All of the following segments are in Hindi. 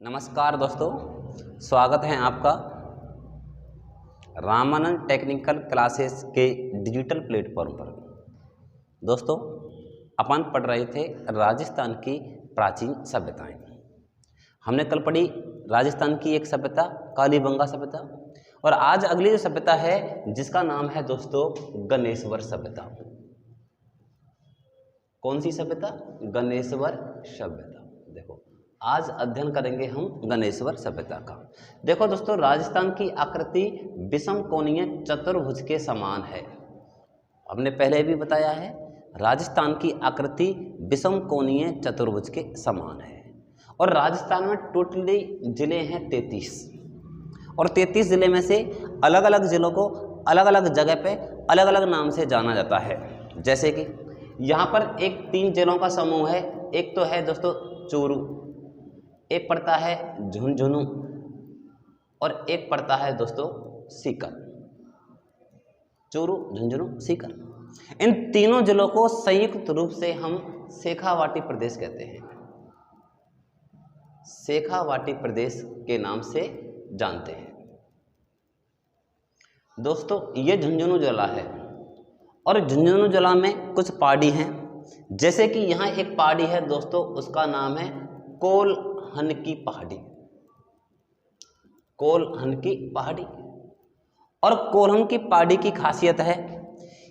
नमस्कार दोस्तों, स्वागत है आपका रामानंद टेक्निकल क्लासेस के डिजिटल प्लेटफॉर्म पर। दोस्तों, अपन पढ़ रहे थे राजस्थान की प्राचीन सभ्यताएं। हमने कल पढ़ी राजस्थान की एक सभ्यता कालीबंगा सभ्यता, और आज अगली जो सभ्यता है जिसका नाम है दोस्तों गणेश्वर सभ्यता। कौन सी सभ्यता? गणेश्वर सभ्यता। देखो, आज अध्ययन करेंगे हम गणेश्वर सभ्यता का। देखो दोस्तों, राजस्थान की आकृति विषम कोणीय चतुर्भुज के समान है। हमने पहले भी बताया है, राजस्थान की आकृति विषम कोणीय चतुर्भुज के समान है। और राजस्थान में टोटली जिले हैं 33, और 33 जिले में से अलग अलग जिलों को अलग अलग जगह पे अलग अलग नाम से जाना जाता है। जैसे कि यहाँ पर एक 3 जिलों का समूह है। एक तो है दोस्तों चूरू, एक पड़ता है झुंझुनू, और एक पड़ता है दोस्तों सीकर। चूरू, झुंझुनू, सीकर, इन तीनों जिलों को संयुक्त रूप से हम शेखावाटी प्रदेश कहते हैं। शेखावाटी प्रदेश के नाम से जानते हैं। दोस्तों, ये झुंझुनू जिला है, और झुंझुनू जिला में कुछ पहाड़ी हैं। जैसे कि यहाँ एक पहाड़ी है दोस्तों, उसका नाम है कोलहन की पहाड़ी। कोलहन की पहाड़ी, और कोलहन की पहाड़ी की खासियत है,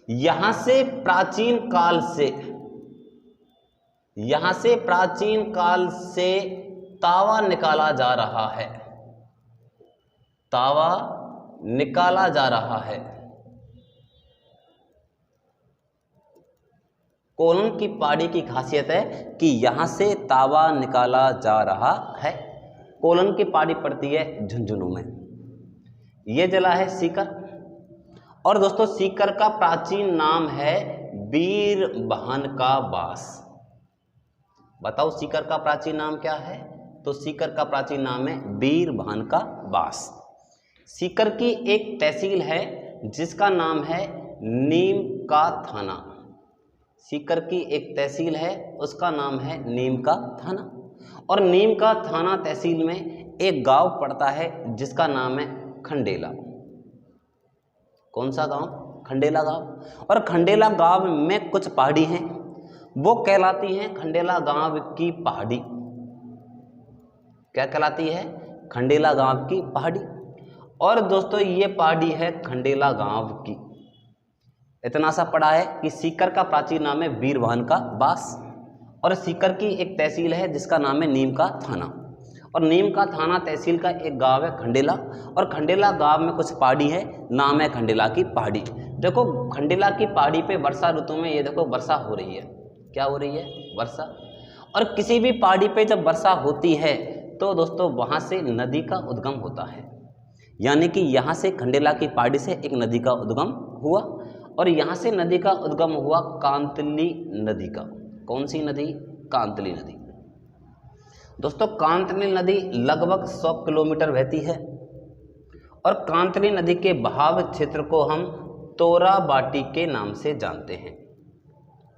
यहां से प्राचीन काल से तावा निकाला जा रहा है। तावा निकाला जा रहा है। कोलहन की पहाड़ी की खासियत है कि यहां से तावा निकाला जा रहा है। कोलहन की पहाड़ी पड़ती है झुंझुनू में। यह जिला है सीकर, और दोस्तों सीकर का प्राचीन नाम है बीरभान का बास। बताओ सीकर का प्राचीन नाम क्या है? तो सीकर का प्राचीन नाम है बीरभान का बास। सीकर की एक तहसील है जिसका नाम है नीम का थाना। सीकर की एक तहसील है, उसका नाम है नीम का थाना। और नीम का थाना तहसील में एक गांव पड़ता है जिसका नाम है खंडेला। कौन सा गांव? खंडेला गांव। और खंडेला गांव में कुछ पहाड़ी हैं, वो कहलाती हैं खंडेला गांव की पहाड़ी। क्या कहलाती है? खंडेला गांव की पहाड़ी। और दोस्तों, ये पहाड़ी है खंडेला गांव की। इतना सा पड़ा है कि सीकर का प्राचीन नाम है बीरभान का बास, और सीकर की एक तहसील है जिसका नाम है नीम का थाना। और नीम का थाना तहसील का एक गांव है खंडेला, और खंडेला गांव में कुछ पहाड़ी है, नाम है खंडेला की पहाड़ी। देखो, खंडेला की पहाड़ी पे वर्षा ऋतु में ये देखो वर्षा हो रही है। क्या हो रही है? वर्षा। और किसी भी पहाड़ी पे जब वर्षा होती है तो दोस्तों वहाँ से नदी का उद्गम होता है। यानी कि यहाँ से खंडेला की पहाड़ी से एक नदी का उद्गम हुआ, और यहाँ से नदी का उद्गम हुआ कांतली नदी का। कौन सी नदी? कांतली नदी। दोस्तों, कांतली नदी लगभग 100 किलोमीटर बहती है, और कांतली नदी के बहाव क्षेत्र को हम तोराबाटी के नाम से जानते हैं।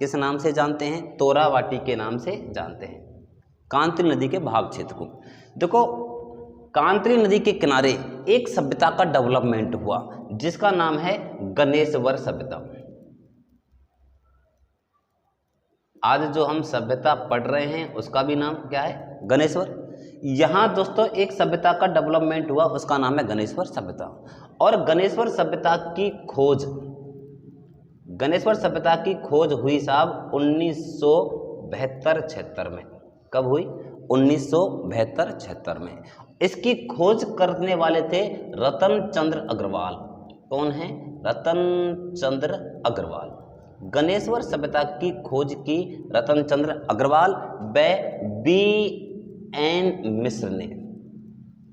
किस नाम से जानते हैं? तोराबाटी के नाम से जानते हैं कांतली नदी के बहाव क्षेत्र को। देखो, कांतली नदी के किनारे एक सभ्यता का डेवलपमेंट हुआ जिसका नाम है गणेश्वर सभ्यता। आज जो हम सभ्यता पढ़ रहे हैं उसका भी नाम क्या है? गणेश्वर। यहाँ दोस्तों एक सभ्यता का डेवलपमेंट हुआ, उसका नाम है गणेश्वर सभ्यता। और गणेश्वर सभ्यता की खोज हुई साहब 1972-76 में। कब हुई? 1972-76 में। इसकी खोज करने वाले थे रतन चंद्र अग्रवाल। कौन है? रतन चंद्र अग्रवाल। गणेश्वर सभ्यता की खोज की रतन चंद्र अग्रवाल व B.N. मिश्र ने।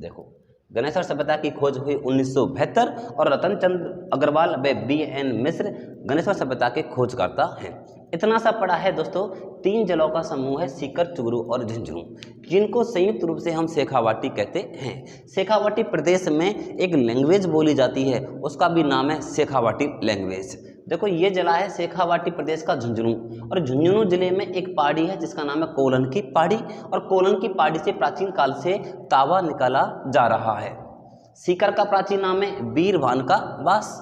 देखो, गणेश्वर सभ्यता की खोज हुई 1972, और रतन चंद्र अग्रवाल व B.N. मिश्र गणेश्वर सभ्यता के खोजकर्ता हैं। इतना सा पड़ा है दोस्तों, 3 जिलों का समूह है सीकर, चूरू और झुंझुनू, जिनको संयुक्त रूप से हम शेखावाटी कहते हैं। शेखावाटी प्रदेश में एक लैंग्वेज बोली जाती है, उसका भी नाम है शेखावाटी लैंग्वेज। देखो ये जिला है शेखावाटी प्रदेश का झुंझुनू, और झुंझुनू जिले में एक पहाड़ी है जिसका नाम है कोलन की पहाड़ी, और कोलन की पहाड़ी से प्राचीन काल से तावा निकाला जा रहा है। सीकर का प्राचीन नाम है वीरभान का बास,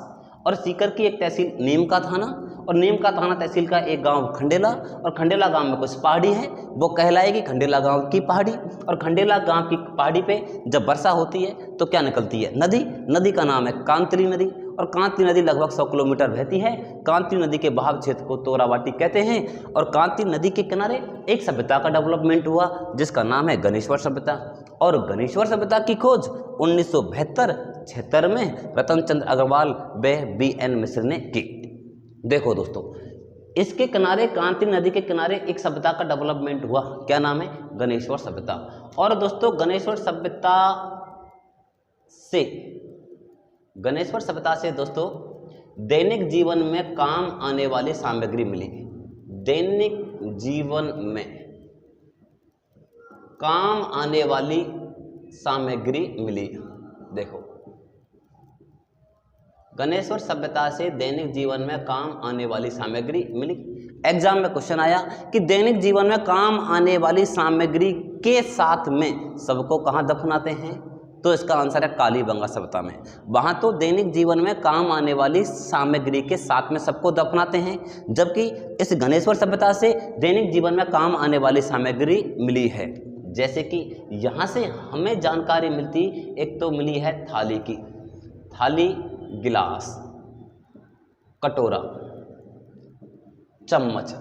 और सीकर की एक तहसील नीम का थाना, और नीम का थाना तहसील का एक गांव खंडेला, और खंडेला गांव में कुछ पहाड़ी है वो कहलाएगी खंडेला गांव की पहाड़ी। और खंडेला गांव की पहाड़ी पे जब वर्षा होती है तो क्या निकलती है? नदी। नदी का नाम है कांतली नदी, और कांतली नदी लगभग 100 किलोमीटर बहती है। कांतली नदी के बहाव क्षेत्र को तोरावाटी कहते हैं, और कांतली नदी के किनारे एक सभ्यता का डेवलपमेंट हुआ जिसका नाम है गणेश्वर सभ्यता, और गणेश्वर सभ्यता की खोज 1972-76 में रतन चंद्र अग्रवाल व BN मिश्र ने की। देखो दोस्तों, इसके किनारे कांतली नदी के किनारे एक सभ्यता का डेवलपमेंट हुआ, क्या नाम है? गणेश्वर सभ्यता। और दोस्तों गणेश्वर सभ्यता से दोस्तों दैनिक जीवन में काम आने वाली सामग्री मिली। दैनिक जीवन में काम आने वाली सामग्री मिली। देखो गणेश्वर सभ्यता से दैनिक जीवन में काम आने वाली सामग्री मिली। एग्जाम में क्वेश्चन आया कि दैनिक जीवन में काम आने वाली सामग्री के साथ में सबको कहाँ दफनाते हैं? तो इसका आंसर है कालीबंगा सभ्यता में। वहाँ तो दैनिक जीवन में काम आने वाली सामग्री के साथ में सबको दफनाते हैं, जबकि इस गणेश्वर सभ्यता से दैनिक जीवन में काम आने वाली सामग्री मिली है। जैसे कि यहाँ से हमें जानकारी मिलती, एक तो मिली है थाली की, थाली, गिलास, कटोरा, चम्मच।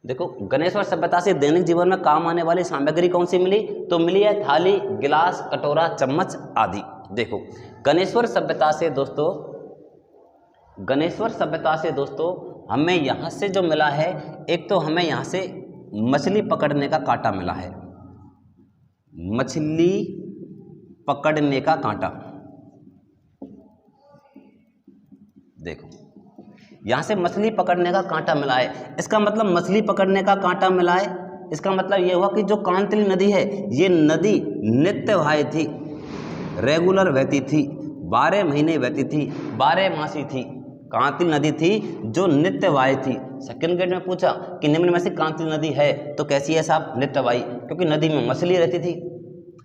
देखो गणेश्वर सभ्यता से दैनिक जीवन में काम आने वाली सामग्री कौन सी मिली? तो मिली है थाली, गिलास, कटोरा, चम्मच आदि। देखो गणेश्वर सभ्यता से दोस्तों हमें यहाँ से जो मिला है, एक तो हमें यहाँ से मछली पकड़ने का कांटा मिला है, मछली पकड़ने का कांटा। देखो यहाँ से मछली पकड़ने का कांटा मिला है, इसका मतलब मछली पकड़ने का कांटा मिला है, इसका मतलब ये हुआ कि जो कांतली नदी है ये नदी नित्यवाही थी, रेगुलर बहती थी, 12 महीने बहती थी, 12 मासी थी। कांतली नदी थी जो नित्यवाही थी। सेकंड ग्रेड में पूछा कि निम्न में से कांतली नदी है तो कैसी है साहब? नित्यवाही, क्योंकि नदी में मछली रहती थी,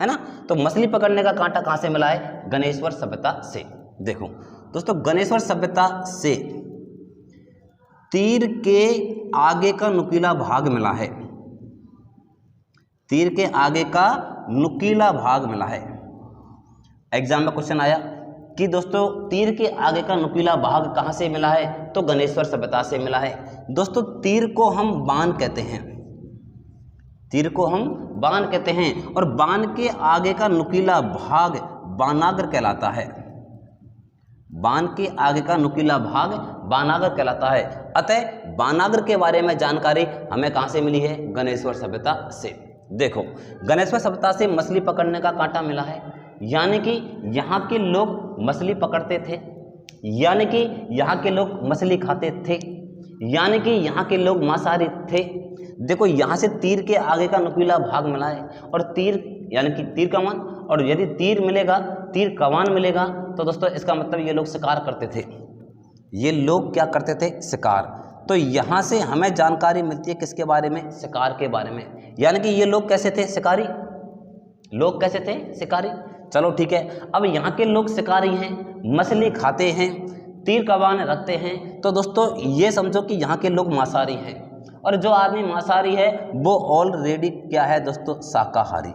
है ना। तो मछली पकड़ने का कांटा कहाँ से मिला है? गणेश्वर सभ्यता से। देखो दोस्तों गणेश्वर सभ्यता से तीर के आगे का नुकीला भाग मिला है, तीर के आगे का नुकीला भाग मिला है। एग्जाम में क्वेश्चन आया कि दोस्तों तीर के आगे का नुकीला भाग कहाँ से मिला है? तो गणेश्वर सभ्यता से मिला है। दोस्तों तीर को हम बाण कहते हैं, तीर को हम बाण कहते हैं, और बाण के आगे का नुकीला भाग बानाग्र कहलाता है। बाण के आगे का नुकीला भाग बानाग्र कहलाता है। अतः बानाग्र के बारे में जानकारी हमें कहाँ से मिली है? गणेश्वर सभ्यता से। देखो गणेश्वर सभ्यता से मछली पकड़ने का कांटा मिला है, यानी कि यहाँ के लोग मछली पकड़ते थे, यानी कि यहाँ के लोग मछली खाते थे, यानी कि यहाँ के लोग मांसाहारी थे। देखो यहाँ से तीर के आगे का नुकीला भाग मिला है, और तीर यानी कि तीर कमान, और यदि तीर मिलेगा, तीर कमान मिलेगा, तो दोस्तों इसका मतलब ये लोग शिकार करते थे। ये लोग क्या करते थे? शिकार। तो यहाँ से हमें जानकारी मिलती है किसके बारे में? शिकार के बारे में। यानी कि ये लोग कैसे थे? शिकारी। लोग कैसे थे? शिकारी। चलो ठीक है, अब यहाँ के लोग शिकारी हैं, मछली खाते हैं, तीर कमान रखते हैं, तो दोस्तों ये समझो कि यहाँ के लोग मांसाहारी हैं, और जो आदमी मांसाहारी है वो ऑलरेडी क्या है दोस्तों? शाकाहारी।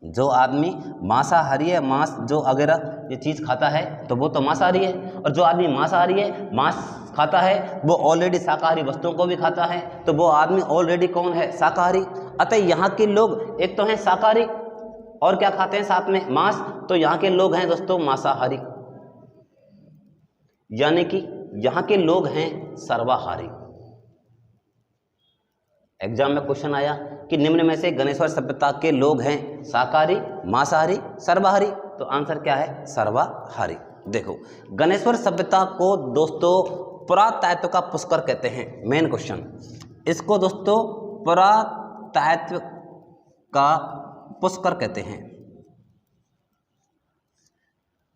जो आदमी मांसाहारी है, मांस जो वगैरह ये चीज़ खाता है तो वो तो मांसाहारी है, और जो आदमी मांसाहारी है, मांस खाता है, वो ऑलरेडी शाकाहारी वस्तुओं को भी खाता है, तो वो आदमी ऑलरेडी कौन है? शाकाहारी। अतः यहाँ के लोग एक तो हैं शाकाहारी और क्या खाते हैं साथ में? मांस। तो यहाँ के लोग हैं दोस्तों मांसाहारी, यानी कि यहाँ के लोग हैं सर्वाहारी। एग्जाम में क्वेश्चन आया कि निम्न में से गणेश्वर सभ्यता के लोग हैं शाकाहारी, मांसाहारी, सर्वाहारी, तो आंसर क्या है? सर्वाहारी। देखो गणेश्वर सभ्यता को दोस्तों पुरातत्व का पुष्कर कहते हैं। मेन क्वेश्चन, इसको दोस्तों पुरातत्व का पुष्कर कहते हैं।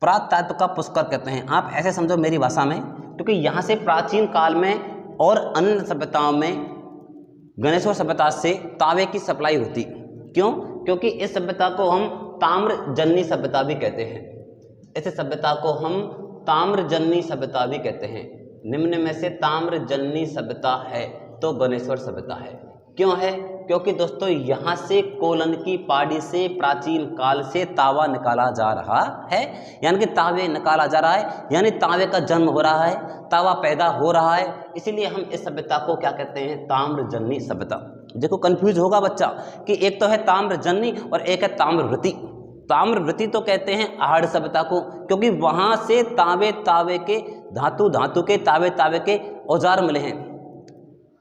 पुरातत्व का पुष्कर कहते हैं। आप ऐसे समझो मेरी भाषा में, क्योंकि यहाँ से प्राचीन काल में और अन्य सभ्यताओं में गणेश्वर सभ्यता से तांबे की सप्लाई होती। क्यों? क्योंकि इस सभ्यता को हम ताम्रजन्य सभ्यता भी कहते हैं। इस सभ्यता को हम ताम्रजन्य सभ्यता भी कहते हैं। निम्न में से ताम्रजन्य सभ्यता है तो गणेश्वर सभ्यता है। क्यों है? क्योंकि दोस्तों यहाँ से कोलन की पहाड़ी से प्राचीन काल से तांबा निकाला जा रहा है, यानी कि तांबे निकाला जा रहा है, यानी तांबे का जन्म हो रहा है, तांबा पैदा हो रहा है। इसीलिए हम इस सभ्यता को क्या कहते हैं? ताम्रजन्य सभ्यता। देखो कंफ्यूज होगा बच्चा कि एक तो है ताम्रजन्य और एक है ताम्रवृत्ति। ताम्रवृत्ति तो कहते हैं आहड़ सभ्यता को, क्योंकि वहां से तांबे के धातु के तांबे के औजार मिले हैं,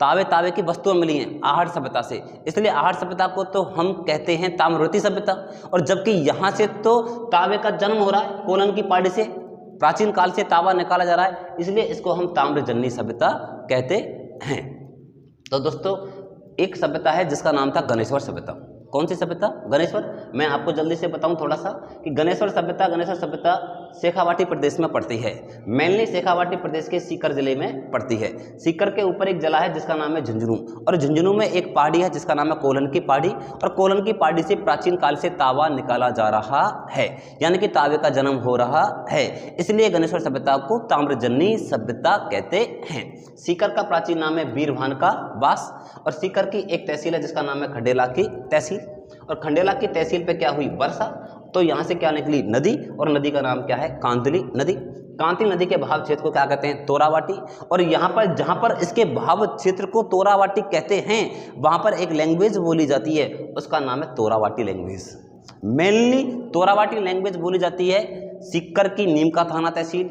तांबे की वस्तुएं मिली हैं आहड़ सभ्यता से। इसलिए आहड़ सभ्यता को तो हम कहते हैं ताम्रवृत्ति सभ्यता। और जबकि यहाँ से तो तांबे का जन्म हो रहा है, कोलन की पहाड़ी से प्राचीन काल से तांबा निकाला जा रहा है, इसलिए इसको हम ताम्रजन्य सभ्यता कहते हैं। तो दोस्तों एक सभ्यता है जिसका नाम था गणेश्वर सभ्यता। कौन सी सभ्यता? गणेश्वर। मैं आपको जल्दी से बताऊं थोड़ा सा कि गणेश्वर सभ्यता शेखावाटी प्रदेश में पड़ती है। मेनली शेखावाटी प्रदेश के सीकर जिले में पड़ती है। सीकर के ऊपर एक जिला है जिसका नाम है झुंझुनू, और झुंझुनू में एक पहाड़ी है जिसका नाम है कोलन की पहाड़ी, और कोलन की पहाड़ी से प्राचीन काल से तांबा निकाला जा रहा है, यानी कि तांबे का जन्म हो रहा है। इसलिए गणेश्वर सभ्यता को ताम्रजन्य सभ्यता कहते हैं। सीकर का प्राचीन नाम है वीरभान का बास, और सीकर की एक तहसील है जिसका नाम है खंडेला की तहसील, और खंडेला की तहसील पे क्या हुई? वर्षा। तो यहाँ से क्या निकली? नदी, और नदी का नाम क्या है? कांतली नदी। कांतली नदी के बहाव क्षेत्र को क्या कहते हैं? तोरावाटी। और यहाँ पर जहाँ पर इसके बहाव क्षेत्र को तोरावाटी कहते हैं, वहाँ पर एक लैंग्वेज बोली जाती है, उसका नाम है Torawati language. Mainly Torawati language बोली जाती है सीकर की नीमका थाना तहसील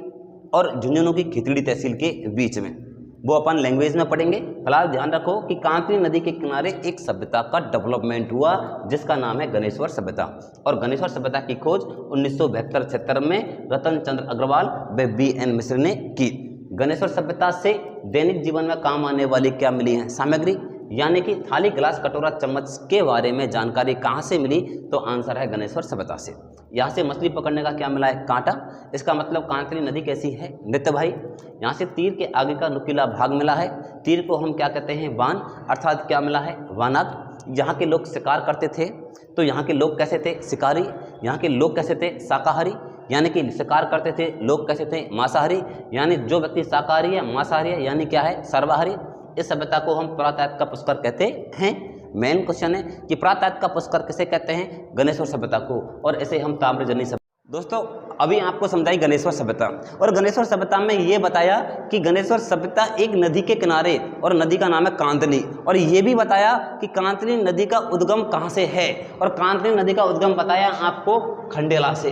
और झुंझुनू की खितड़ी तहसील के बीच में। वो अपन लैंग्वेज में पढ़ेंगे। फिलहाल ध्यान रखो कि कांतली नदी के किनारे एक सभ्यता का डेवलपमेंट हुआ जिसका नाम है गणेश्वर सभ्यता। और गणेश्वर सभ्यता की खोज 1972-73 में रतन चंद्र अग्रवाल व BN मिश्र ने की। गणेश्वर सभ्यता से दैनिक जीवन में काम आने वाली क्या मिली है? सामग्री, यानी कि थाली, गिलास, कटोरा, चम्मच के बारे में जानकारी कहाँ से मिली? तो आंसर है गणेश्वर सभ्यता से। यहाँ से मछली पकड़ने का क्या मिला है? कांटा। इसका मतलब कांतली नदी कैसी है? नित्य भाई। यहाँ से तीर के आगे का नुकीला भाग मिला है, तीर को हम क्या कहते हैं? वान, अर्थात क्या मिला है? वानक। यहाँ के लोग शिकार करते थे, तो यहाँ के लोग कैसे थे? शिकारी। यहाँ के लोग कैसे थे? शाकाहारी, यानी कि शिकार करते थे। लोग कैसे थे? मांसाहारी, यानी जो व्यक्ति शाकाहारी है, मांसाहारी है, यानी क्या है? सर्वाहारी। इस सभ्यता को हम पुरातत्व का पुष्कर कहते हैं। मेन क्वेश्चन है कि पुरातत्व का पुष्कर किसे कहते हैं? गणेश्वर सभ्यता को, और इसे हम ताम्रजन्य सभ्यता। दोस्तों अभी आपको समझाई गणेश्वर सभ्यता, और गणेश्वर सभ्यता में ये बताया कि गणेश्वर सभ्यता एक नदी के किनारे, और नदी का नाम है कांतली, और ये भी बताया कि कांतली नदी का उद्गम कहाँ से है, और कांतली नदी का उद्गम बताया आपको खंडेला से।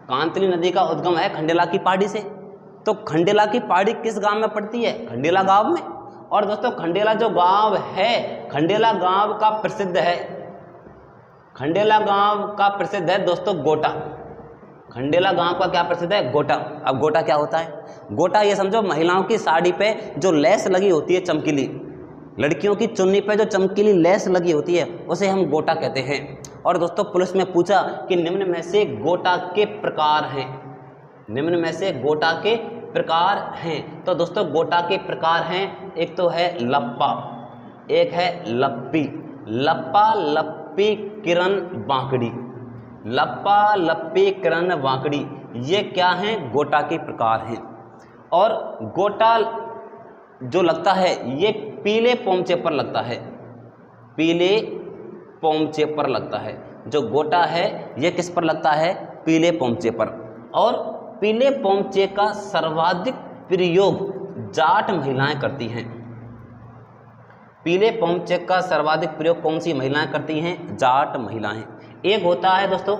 कांतली नदी का उद्गम है खंडेला की पहाड़ी से। तो खंडेला की पहाड़ी किस गांव में पड़ती है? खंडेला गांव में। और दोस्तों खंडेला जो गांव है, खंडेला गांव का प्रसिद्ध है, खंडेला गांव का प्रसिद्ध है दोस्तों गोटा। खंडेला गांव का क्या प्रसिद्ध है? गोटा। अब गोटा क्या होता है? गोटा ये समझो महिलाओं की साड़ी पे जो लेस लगी होती है चमकीली, लड़कियों की चुन्नी पे जो चमकीली लेस लगी होती है, उसे हम गोटा कहते हैं। और दोस्तों पुलिस में पूछा कि निम्न में से गोटा के प्रकार हैं, निम्न में से गोटा के प्रकार हैं। तो दोस्तों गोटा के प्रकार हैं, एक तो है लप्पा, एक है लप्पी। लप्पा, लप्पी, किरण, बांकड़ी। लप्पा, लप्पी, किरण, बांकड़ी, ये क्या हैं? गोटा के प्रकार हैं। और गोटा जो लगता है ये पीले पोमचे पर लगता है, पीले पोमचे पर लगता है। जो गोटा है ये किस पर लगता है? पीले पोमचे पर। और पीले पोमचे का सर्वाधिक प्रयोग जाट महिलाएं करती हैं। पीले पोमचे का सर्वाधिक प्रयोग कौन सी महिलाएं करती हैं? जाट महिलाएं। एक होता है दोस्तों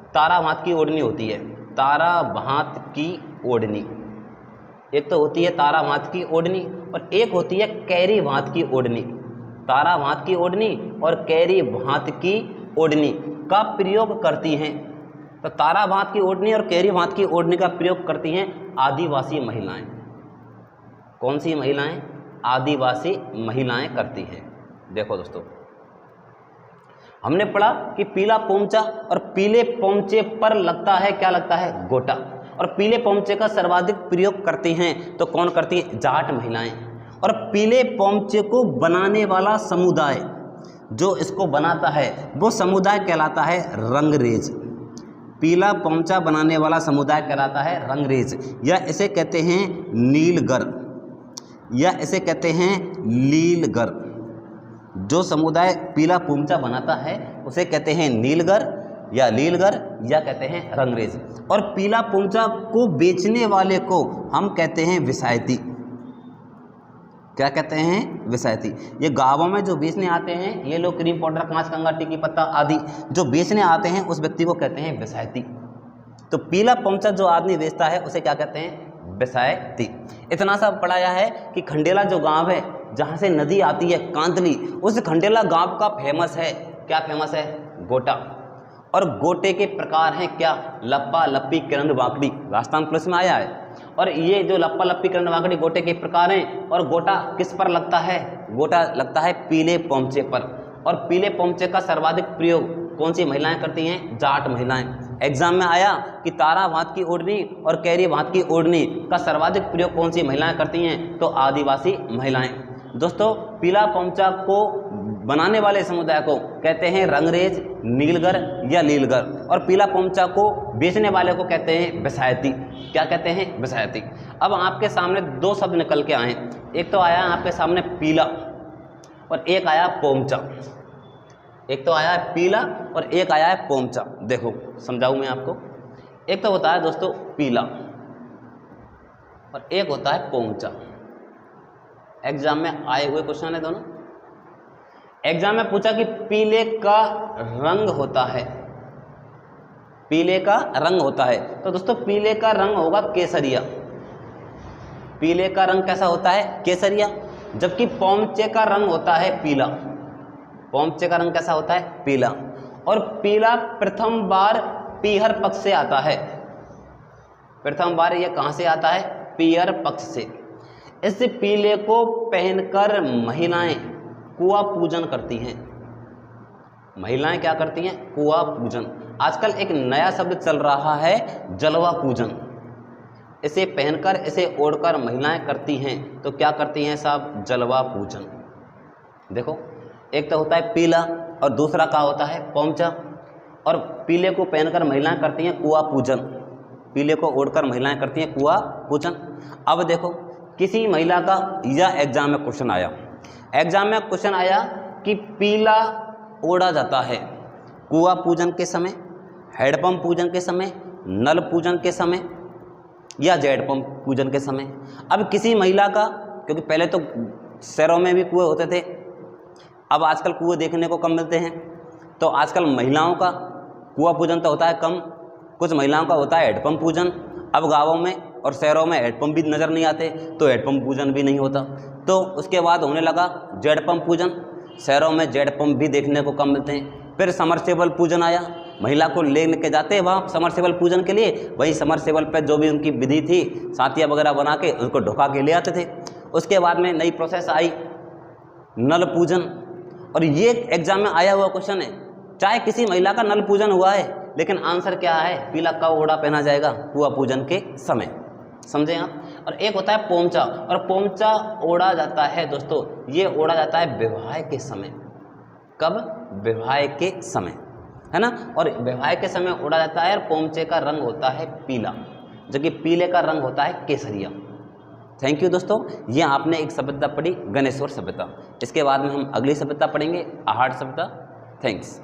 तारा भात की ओढ़नी होती है, तारा भात की ओढ़नी, एक तो होती है तारा भात की ओढ़नी, और एक होती है कैरी भात की ओढ़नी। तारा भात की ओढ़नी और कैरी भात की ओढ़नी का प्रयोग करती हैं। तो तारा भात की ओढ़नी और कैरी भात की ओढ़नी का प्रयोग करती हैं आदिवासी महिलाएं। कौन सी महिलाएं? आदिवासी महिलाएं करती हैं। देखो दोस्तों हमने पढ़ा कि पीला पोमचा, और पीले पोमचे पर लगता है, क्या लगता है, गोटा। और पीले पोमचे का सर्वाधिक प्रयोग करती हैं तो कौन करती है, जाट महिलाएं। और पीले पोमचे को बनाने वाला समुदाय, जो इसको बनाता है वो समुदाय कहलाता है रंगरेज। पीला पोमचा बनाने वाला समुदाय कहलाता है रंगरेज, या इसे कहते हैं नीलगर, या इसे कहते हैं लीलगर। जो समुदाय पीला पोमचा बनाता है उसे कहते हैं नीलगर या लीलगर, या कहते हैं रंगरेज। और पीला पोमचा को बेचने वाले को हम कहते हैं विसायती। क्या कहते हैं, विसायती। ये गांवों में जो बेचने आते हैं, ये लोग क्रीम पाउडर, कांच कंगा, टिकी पत्ता आदि जो बेचने आते हैं उस व्यक्ति को कहते हैं विसायती। तो पीला पोमचा जो आदमी बेचता है उसे क्या कहते हैं, विसायती। इतना सा पढ़ाया है कि खंडेला जो गांव है जहाँ से नदी आती है कांतली, उस खंडेला गांव का फेमस है, क्या फेमस है, गोटा। और गोटे के प्रकार हैं क्या, लप्पा लप्पी किरण वाकड़ी, राजस्थान पुलिस में आया है। और ये जो लप्पा लप्पी किरण वाकड़ी गोटे के प्रकार हैं। और गोटा किस पर लगता है, गोटा लगता है पीले पोमचे पर। और पीले पोमचे का सर्वाधिक प्रयोग कौन सी महिलाएं करती हैं, जाट महिलाएं। एग्जाम में आया कि तारा भात की ओढ़नी और कैरी भात की ओढ़नी का सर्वाधिक प्रयोग कौन सी महिलाएं करती हैं, तो आदिवासी महिलाएं। दोस्तों, पीला पोमचा को बनाने वाले समुदाय को कहते हैं रंगरेज, नीलगर या लीलगर। और पीला पोमचा को बेचने वाले को कहते हैं विसायती। क्या कहते हैं, विसायती। अब आपके सामने दो शब्द निकल के आए, एक तो आया आपके सामने पीला और एक आया पोमचा। एक तो आया है पीला और एक आया है पोमचा। देखो समझाऊं मैं आपको। एक तो होता है दोस्तों पीला और एक होता है पोमचा। एग्जाम में आए हुए क्वेश्चन है दोनों। एग्जाम में पूछा कि पीले का रंग होता है, पीले का रंग होता है, तो दोस्तों पीले का रंग होगा केसरिया। पीले का रंग कैसा होता है, केसरिया। जबकि पोमचे का रंग होता है पीला। पोमचे का रंग कैसा होता है, पीला। और पीला प्रथम बार पीहर पक्ष से आता है। प्रथम बार यह कहां से आता है, पीहर पक्ष से। इस पीले को पहनकर महिलाएं कुआ पूजन करती हैं। महिलाएं क्या करती हैं, कुआ पूजन। आजकल एक नया शब्द चल रहा है, जलवा पूजन। इसे पहनकर, इसे ओढ़कर महिलाएं करती हैं, तो क्या करती हैं साहब, जलवा पूजन। देखो, एक तो होता है पीला और दूसरा क्या होता है, पोमचा। और पीले को पहनकर महिलाएं करती हैं कुआ पूजन, पीले को ओढ़कर महिलाएं करती हैं कुआ पूजन। अब देखो, किसी महिला का यह एग्जाम में क्वेश्चन आया, एग्जाम में क्वेश्चन आया कि पीला ओढ़ा जाता है कुआ पूजन के समय, हैंडपंप पूजन के समय, नल पूजन के समय या जेड पंप पूजन के समय। अब किसी महिला का, क्योंकि पहले तो शहरों में भी कुएं होते थे, अब आजकल कुएं देखने को कम मिलते हैं, तो आजकल महिलाओं का कुआ पूजन तो होता है कम, कुछ महिलाओं का होता है हैंडपंप पूजन। अब गाँवों में और शहरों में हैंडपंप भी नज़र नहीं आते, तो हैंडपंप पूजन भी नहीं होता। तो उसके बाद होने लगा जेड पंप पूजन, शहरों में जेड पंप भी देखने को कम मिलते हैं। फिर समरसेबल पूजन आया, महिला को लेने के जाते हैं वहाँ समरसेबल पूजन के लिए, वही समरसेबल पे जो भी उनकी विधि थी, साथिया वगैरह बना के उसको ढुका के ले आते थे। उसके बाद में नई प्रोसेस आई नल पूजन। और ये एग्जाम में आया हुआ क्वेश्चन है, चाहे किसी महिला का नल पूजन हुआ है, लेकिन आंसर क्या है, पीला का ओढ़ा पहना जाएगा कुआ पूजन के समय। समझे आप। और एक होता है पोमचा, और पोमचा ओढ़ा जाता है दोस्तों, ये ओढ़ा जाता है विवाह के समय। कब, विवाह के समय, है ना। और विवाह के समय ओढ़ा जाता है। और पोमचे का रंग होता है पीला, जबकि पीले का रंग होता है केसरिया। थैंक यू दोस्तों, ये आपने एक सभ्यता पढ़ी, गणेश्वर सभ्यता। इसके बाद में हम अगली सभ्यता पढ़ेंगे, आहार सभ्यता। थैंक्स।